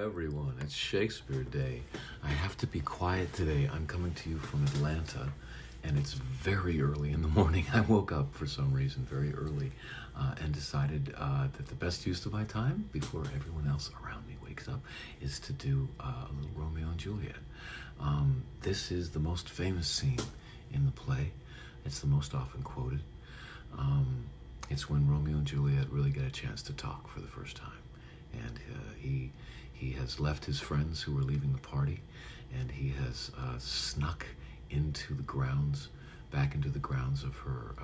everyone. It's Shakespeare Day. I have to be quiet today. I'm coming to you from Atlanta, and it's very early in the morning. I woke up for some reason very early and decided that the best use of my time before everyone else around me wakes up is to do a little Romeo and Juliet. This is the most famous scene in the play. It's the most often quoted. It's when Romeo and Juliet really get a chance to talk for the first time. And he has left his friends who were leaving the party, and he has snuck into the grounds, back into the grounds of her,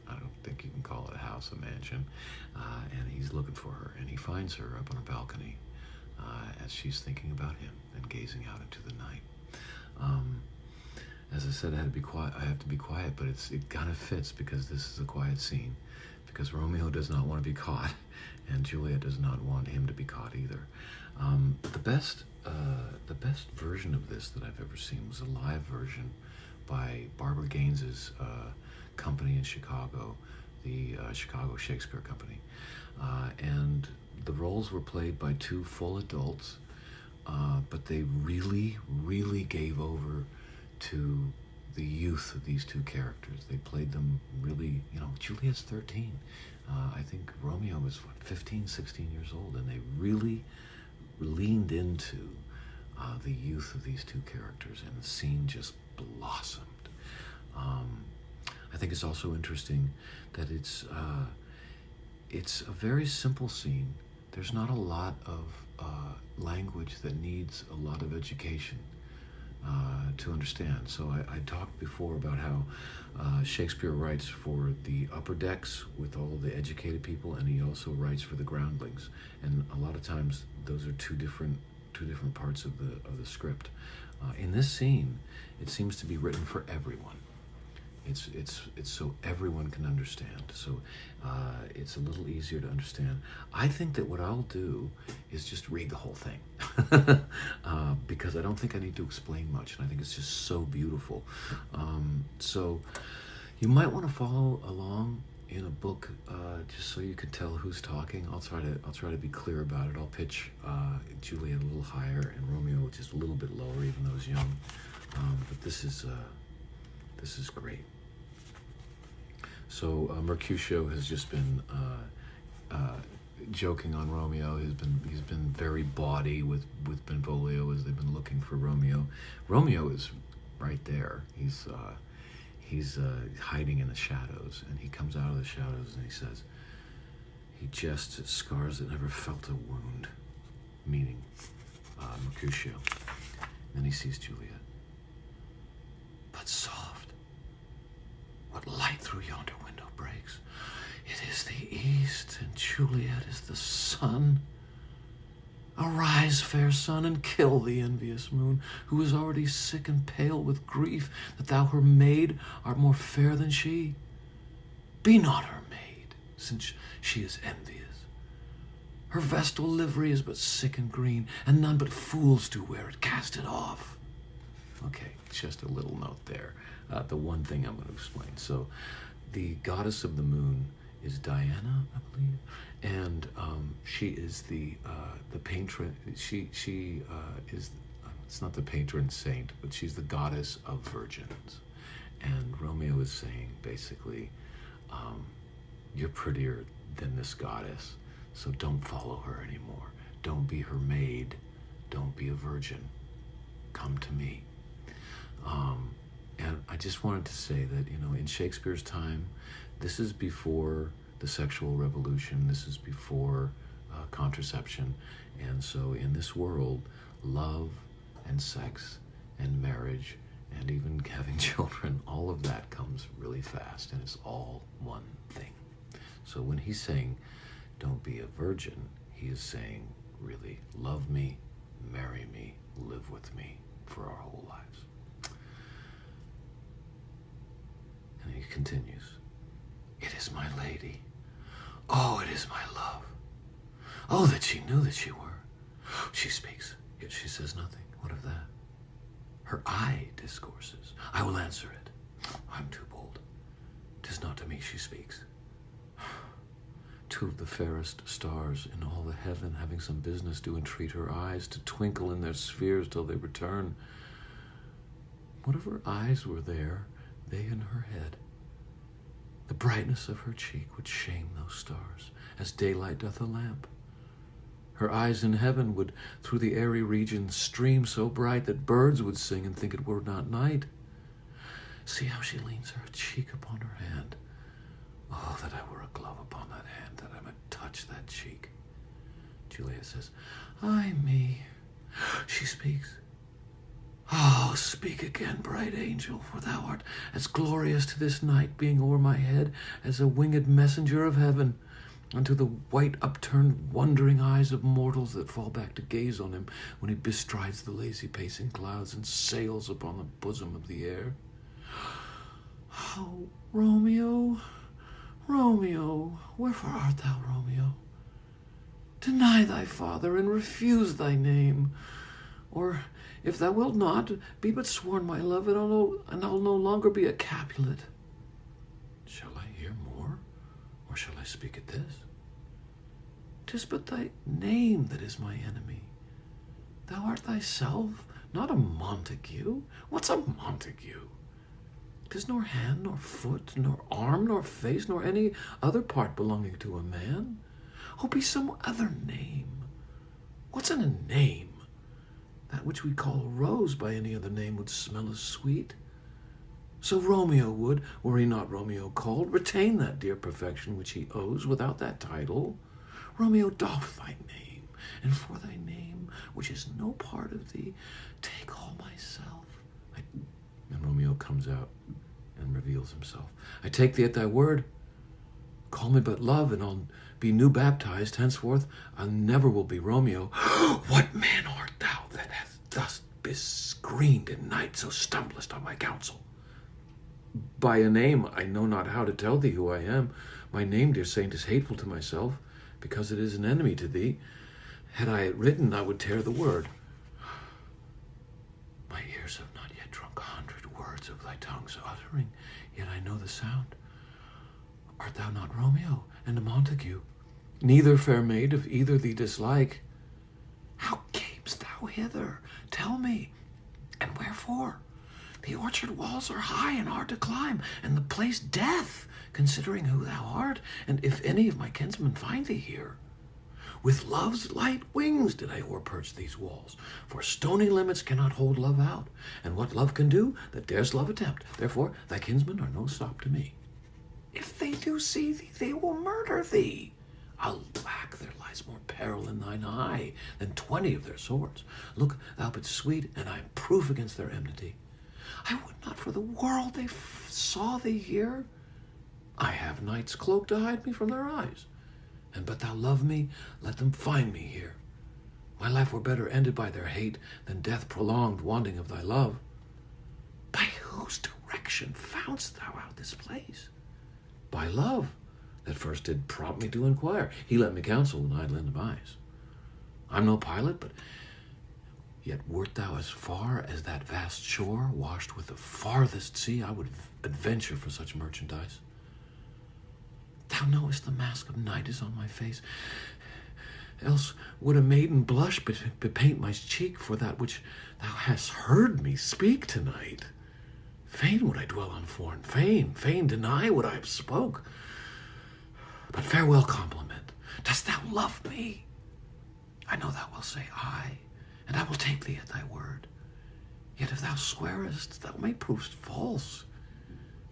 I don't think you can call it a house, a mansion, and he's looking for her, and he finds her up on a balcony as she's thinking about him and gazing out into the night. As I said, I have to be quiet, but it kind of fits because this is a quiet scene, because Romeo does not want to be caught, and Juliet does not want him to be caught either. The best version of this that I've ever seen was a live version by Barbara Gaines's company in Chicago, the Chicago Shakespeare Company, and the roles were played by two full adults, but they really, really gave over to the youth of these two characters. They played them really, Juliet's 13. I think Romeo was 15, 16 years old, and they really leaned into the youth of these two characters, and the scene just blossomed. I think it's also interesting that it's a very simple scene. There's not a lot of language that needs a lot of education to understand. So I talked before about how Shakespeare writes for the upper decks with all of the educated people, and he also writes for the groundlings. And a lot of times those are two different parts of the script. In this scene, it seems to be written for everyone. It's so everyone can understand. So it's a little easier to understand. I think that what I'll do is just read the whole thing because I don't think I need to explain much, and I think it's just so beautiful. So you might want to follow along in a book just so you can tell who's talking. I'll try to be clear about it. I'll pitch Juliet a little higher and Romeo just a little bit lower, even though he's young. But this is great. So Mercutio has just been joking on Romeo. He's been very bawdy with Benvolio as they've been looking for Romeo. Romeo is right there. He's hiding in the shadows, and he comes out of the shadows and he says, he jests at scars that never felt a wound, meaning Mercutio. Then he sees Juliet. But soft, what light through yonder window breaks? It is the east, and Juliet is the sun. Arise, fair sun, and kill the envious moon, who is already sick and pale with grief that thou, her maid, art more fair than she. Be not her maid, since she is envious. Her vestal livery is but sick and green, and none but fools do wear it. Cast it off. Okay, just a little note there. The one thing I'm going to explain. So, the goddess of the moon is Diana, I believe, and she is the patron. She is. It's not the patron saint, but she's the goddess of virgins. And Romeo is saying basically, you're prettier than this goddess, so don't follow her anymore. Don't be her maid. Don't be a virgin. Come to me. And I just wanted to say that, in Shakespeare's time, this is before the sexual revolution. This is before contraception. And so in this world, love and sex and marriage and even having children, all of that comes really fast, and it's all one thing. So when he's saying, don't be a virgin, he is saying, really, love me, marry me, live with me for our whole lives. And he continues, it is my lady. Oh, it is my love. Oh, that she knew that she were. She speaks, yet she says nothing. What of that? Her eye discourses. I will answer it. I'm too bold. 'Tis not to me she speaks. two of the fairest stars in all the heaven, having some business, do entreat her eyes to twinkle in their spheres till they return. Whatever eyes were there, they in her head. The brightness of her cheek would shame those stars, as daylight doth a lamp. Her eyes in heaven would through the airy region stream so bright that birds would sing and think it were not night. See how she leans her cheek upon her hand. Oh, that I were a glove upon that hand, that I might touch that cheek. Juliet says, Ay me. She speaks. Oh, speak again, bright angel, for thou art as glorious to this night, being o'er my head as a winged messenger of heaven, unto the white upturned wondering eyes of mortals that fall back to gaze on him when he bestrides the lazy pacing clouds and sails upon the bosom of the air. Oh, Romeo, Romeo, wherefore art thou, Romeo? Deny thy father and refuse thy name, or if thou wilt not, be but sworn my love, and I'll no longer be a Capulet. Shall I hear more, or shall I speak at this? 'Tis but thy name that is my enemy. Thou art thyself, not a Montague. What's a Montague? 'Tis nor hand, nor foot, nor arm, nor face, nor any other part belonging to a man. Oh, be some other name. What's in a name? That which we call a rose by any other name would smell as sweet. So Romeo would, were he not Romeo called, retain that dear perfection which he owes without that title. Romeo, doff thy name, and for thy name, which is no part of thee, take all myself. And Romeo comes out and reveals himself. I take thee at thy word. Call me but love, and I'll be new baptized. Henceforth I never will be Romeo. What man art thou that hath thus bescreened in night, so stumblest on my counsel? By a name I know not how to tell thee who I am. My name, dear saint, is hateful to myself, because it is an enemy to thee. Had I it written, I would tear the word. My ears have not yet drunk 100 words of thy tongue's uttering, yet I know the sound. Art thou not Romeo, and a Montague? Neither, fair maid, if either thee dislike. How camest thou hither? Tell me, and wherefore? The orchard walls are high and hard to climb, and the place death, considering who thou art, and if any of my kinsmen find thee here. With love's light wings did I o'erperch these walls, for stony limits cannot hold love out, and what love can do, that dares love attempt. Therefore thy kinsmen are no stop to me. If they do see thee, they will murder thee. Alack, there lies more peril in thine eye than 20 of their swords. Look thou but sweet, and I am proof against their enmity. I would not for the world they saw thee here. I have night's cloak to hide me from their eyes. And but thou love me, let them find me here. My life were better ended by their hate than death prolonged, wanting of thy love. By whose direction foundst thou out this place? By love, that first did prompt me to inquire. He let me counsel when I'd lend him eyes. I'm no pilot, but yet wert thou as far as that vast shore, washed with the farthest sea, I would adventure for such merchandise. Thou knowest the mask of night is on my face. Else would a maiden blush bepaint my cheek for that which thou hast heard me speak tonight. Fain would I dwell on foreign fame, fain deny what I have spoke. But farewell compliment. Dost thou love me? I know thou wilt say aye, and I will take thee at thy word. Yet if thou swearest, thou may prove false.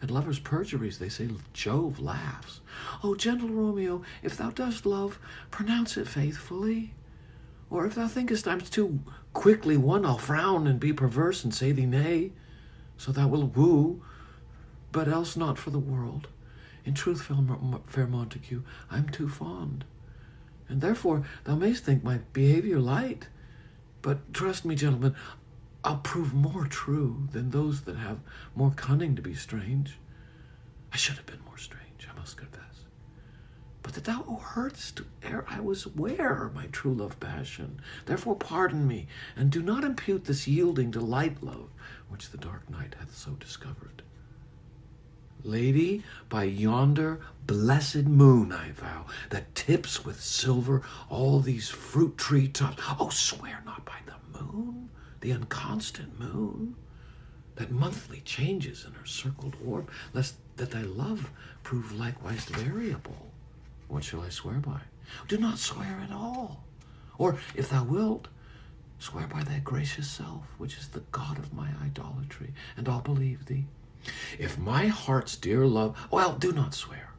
At lovers' perjuries, they say Jove laughs. O gentle Romeo, if thou dost love, pronounce it faithfully. Or if thou thinkest I'm too quickly won, I'll frown and be perverse and say thee nay. So thou wilt woo, but else not for the world. In truth, fair Montague, I'm too fond. And therefore thou mayst think my behavior light. But trust me, gentlemen, I'll prove more true than those that have more cunning to be strange. I should have been more strange, I must confess. But that thou heardst ere I was aware my true love passion. Therefore pardon me, and do not impute this yielding to light love, which the dark night hath so discovered. Lady, by yonder blessed moon, I vow, that tips with silver all these fruit tree tops. Oh, swear not by the moon, the unconstant moon, that monthly changes in her circled orb, lest that thy love prove likewise variable. What shall I swear by? Do not swear at all. Or, if thou wilt, swear by thy gracious self, which is the God of my idolatry, and I'll believe thee. If my heart's dear love, well, do not swear.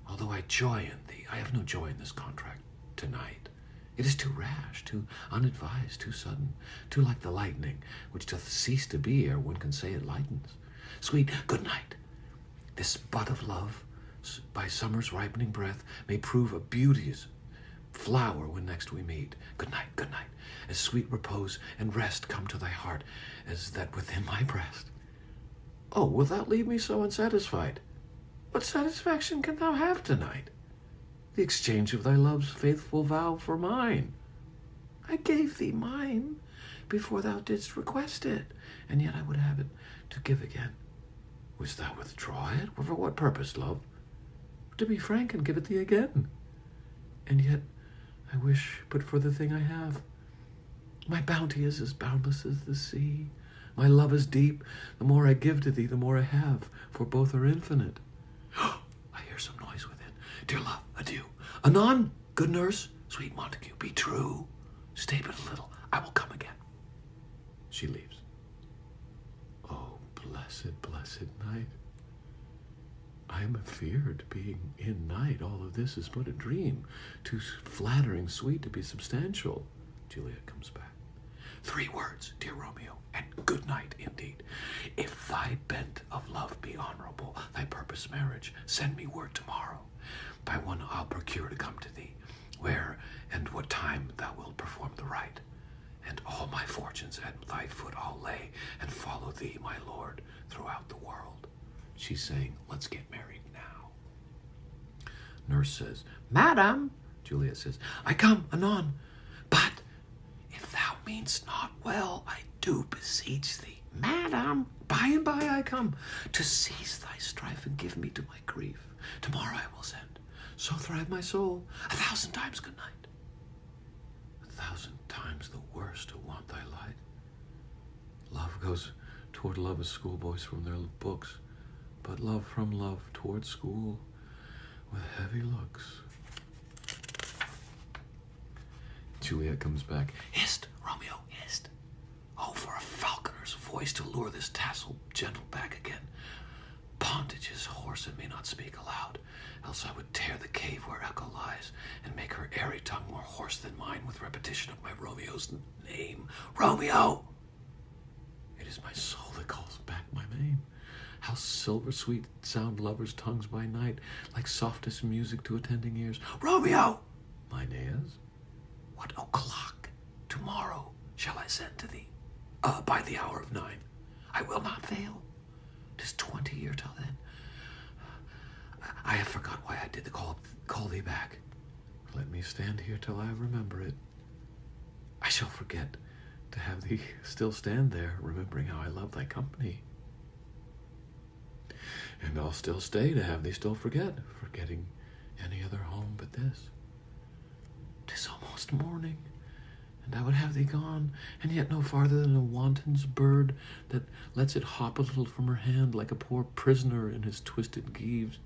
Although I joy in thee, I have no joy in this contract tonight. It is too rash, too unadvised, too sudden, too like the lightning, which doth cease to be ere one can say it lightens. Sweet, good night. This bud of love, by summer's ripening breath, may prove a beauteous flower when next we meet. Good night, good night. As sweet repose and rest come to thy heart as that within my breast. Oh, wilt thou leave me so unsatisfied? What satisfaction can thou have tonight? The exchange of thy love's faithful vow for mine. I gave thee mine before thou didst request it, and yet I would have it to give again. Wouldst thou withdraw it? For what purpose, love? To be frank and give it thee again. And yet I wish but for the thing I have. My bounty is as boundless as the sea. My love is deep. The more I give to thee, the more I have, for both are infinite. I hear some noise within. Dear love, adieu. Anon, good nurse, sweet Montague, be true. Stay but a little. I will come again. She leaves. Oh, blessed, blessed night. I am afeard, being in night, all of this is but a dream, too flattering sweet to be substantial. Juliet comes back. 3 words, dear Romeo, and good night indeed. If thy bent of love be honorable, thy purpose marriage, send me word tomorrow. By one I'll procure to come to thee, where and what time thou wilt perform the rite. And all my fortunes at thy foot I'll lay, and follow thee, my lord, throughout the world. She's saying, let's get married now. Nurse says, Madam. Juliet says, I come anon. But if thou meanst not well, I do beseech thee, Madam, by and by I come, to cease thy strife and give me to my grief. Tomorrow I will send. So thrive my soul. 1,000 times good night. 1,000 times the worst who want thy light. Love goes toward love as schoolboys from their books, but love from love toward school with heavy looks. Juliet comes back. Hist, Romeo, hist. Oh, for a falconer's voice to lure this tassel gentle back again. Bondage is hoarse and may not speak aloud, else I would tear the cave where Echo lies, and make her airy tongue more hoarse than mine with repetition of my Romeo's name. Romeo! It is my soul that calls back my name. How silver sweet sound lovers' tongues by night, like softest music to attending ears. Romeo! Mine is. What o'clock tomorrow shall I send to thee? By the hour of 9. I will not fail. 'Tis 20 year till then. I have forgot why I did the call thee back. Let me stand here till I remember it. I shall forget to have thee still stand there, remembering how I love thy company. And I'll still stay to have thee still forget, forgetting any other home but this. 'Tis almost morning, and I would have thee gone, and yet no farther than a wanton's bird that lets it hop a little from her hand like a poor prisoner in his twisted gyves,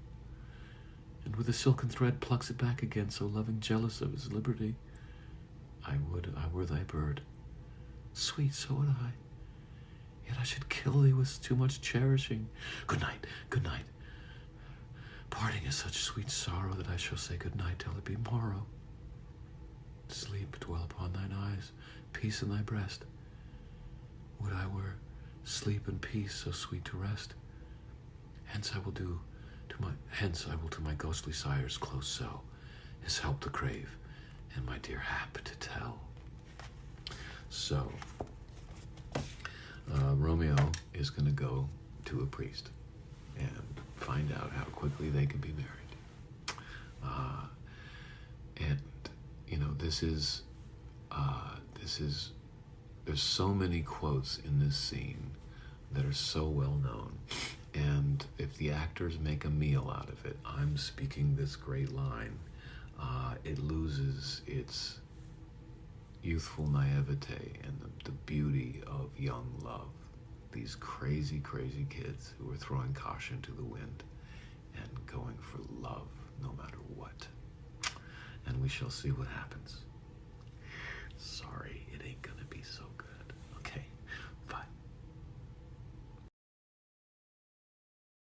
and with a silken thread plucks it back again, so loving jealous of his liberty. I would I were thy bird. Sweet, so would I. Yet I should kill thee with too much cherishing. Good night, good night. Parting is such sweet sorrow that I shall say good night till it be morrow. Sleep dwell upon thine eyes, peace in thy breast. Would I were sleep and peace so sweet to rest. Hence I will to my ghostly sire's close cell, his help to crave, and my dear hap to tell. So, Romeo is going to go to a priest and find out how quickly they can be married. And you know, there's so many quotes in this scene that are so well known, And if the actors make a meal out of it, I'm speaking this great line, it loses its youthful naivete and the beauty of young love. These crazy, crazy kids who are throwing caution to the wind and going for love no matter what. And we shall see what happens.